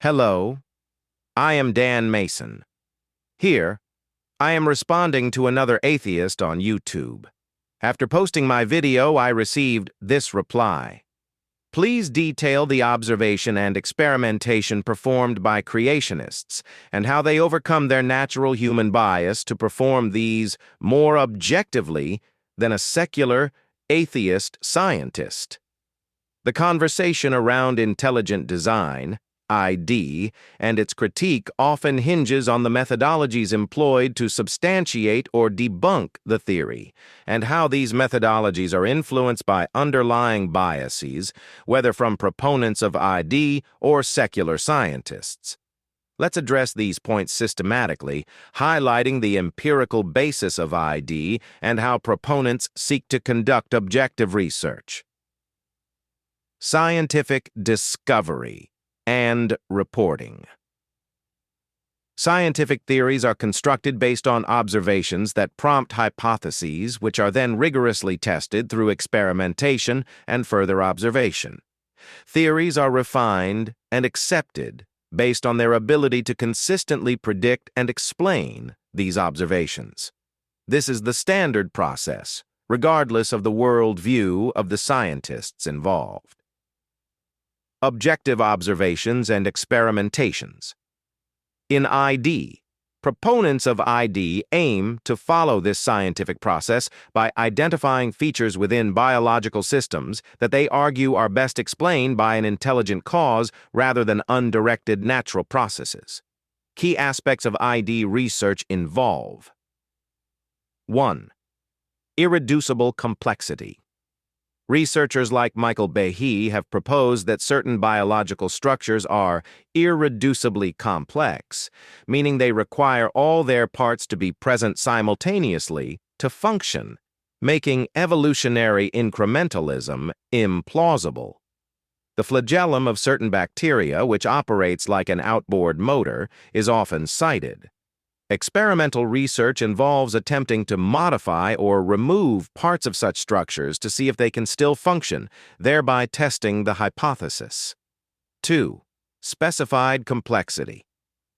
Hello, I am Dan Mason. Here, I am responding to another atheist on YouTube. After posting my video, I received this reply. Please detail the observation and experimentation performed by creationists and how they overcome their natural human bias to perform these more objectively than a secular atheist scientist. The conversation around intelligent design, ID, and its critique often hinges on the methodologies employed to substantiate or debunk the theory, and how these methodologies are influenced by underlying biases, whether from proponents of ID or secular scientists. Let's address these points systematically, highlighting the empirical basis of ID and how proponents seek to conduct objective research. Scientific discovery and reporting. Scientific theories are constructed based on observations that prompt hypotheses, which are then rigorously tested through experimentation and further observation. Theories are refined and accepted based on their ability to consistently predict and explain these observations. This is the standard process, regardless of the worldview of the scientists involved. Objective observations and experimentations. In ID, proponents of ID aim to follow this scientific process by identifying features within biological systems that they argue are best explained by an intelligent cause rather than undirected natural processes. Key aspects of ID research involve: 1. Irreducible complexity. Researchers like Michael Behe have proposed that certain biological structures are irreducibly complex, meaning they require all their parts to be present simultaneously to function, making evolutionary incrementalism implausible. The flagellum of certain bacteria, which operates like an outboard motor, is often cited. Experimental research involves attempting to modify or remove parts of such structures to see if they can still function, thereby testing the hypothesis. 2. Specified complexity.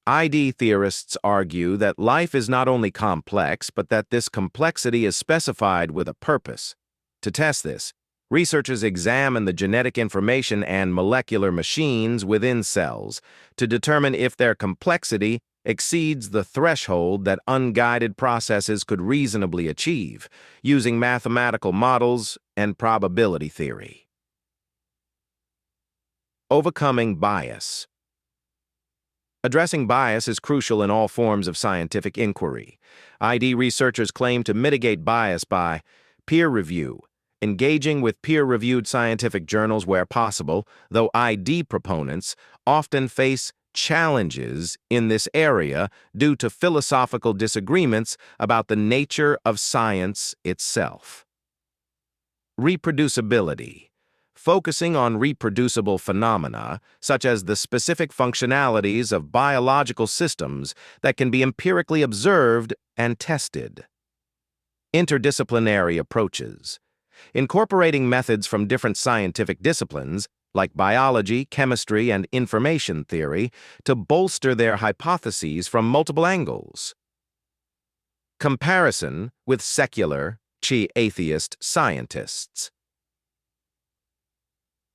ID theorists argue that life is not only complex, but that this complexity is specified with a purpose. To test this, researchers examine the genetic information and molecular machines within cells to determine if their complexity exceeds the threshold that unguided processes could reasonably achieve, using mathematical models and probability theory. Overcoming bias. Addressing bias is crucial in all forms of scientific inquiry. ID researchers claim to mitigate bias by peer review, engaging with peer-reviewed scientific journals where possible, though ID proponents often face challenges in this area due to philosophical disagreements about the nature of science itself. Reproducibility. Focusing on reproducible phenomena, such as the specific functionalities of biological systems that can be empirically observed and tested. Interdisciplinary approaches. Incorporating methods from different scientific disciplines, like biology, chemistry, and information theory, to bolster their hypotheses from multiple angles. Comparison with secular, atheist scientists.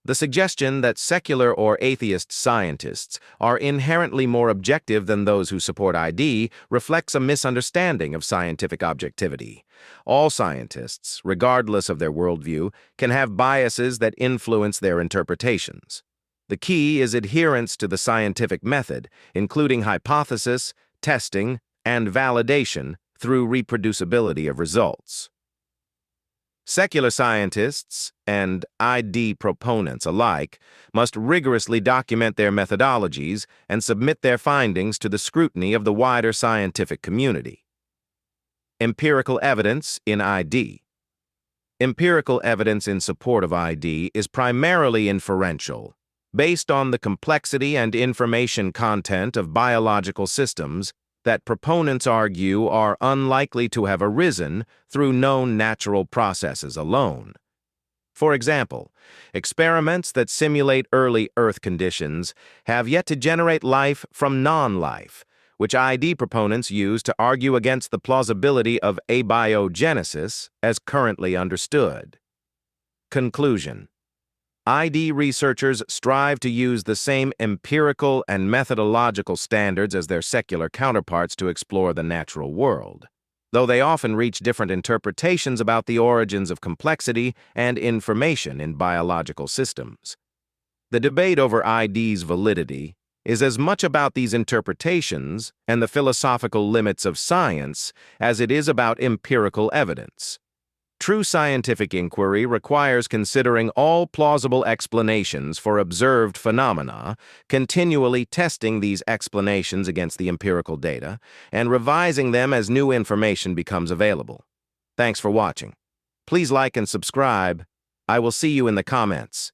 The suggestion that secular or atheist scientists are inherently more objective than those who support ID reflects a misunderstanding of scientific objectivity. All scientists, regardless of their worldview, can have biases that influence their interpretations. The key is adherence to the scientific method, including hypothesis, testing, and validation through reproducibility of results. Secular scientists and ID proponents alike must rigorously document their methodologies and submit their findings to the scrutiny of the wider scientific community. Empirical evidence in ID. Empirical evidence in support of ID is primarily inferential, based on the complexity and information content of biological systems that proponents argue are unlikely to have arisen through known natural processes alone. For example, experiments that simulate early Earth conditions have yet to generate life from non-life, which ID proponents use to argue against the plausibility of abiogenesis as currently understood. Conclusion: ID researchers strive to use the same empirical and methodological standards as their secular counterparts to explore the natural world, though they often reach different interpretations about the origins of complexity and information in biological systems. The debate over ID's validity is as much about these interpretations and the philosophical limits of science as it is about empirical evidence. True scientific inquiry requires considering all plausible explanations for observed phenomena, continually testing these explanations against the empirical data, and revising them as new information becomes available. Thanks for watching. Please like and subscribe. I will see you in the comments.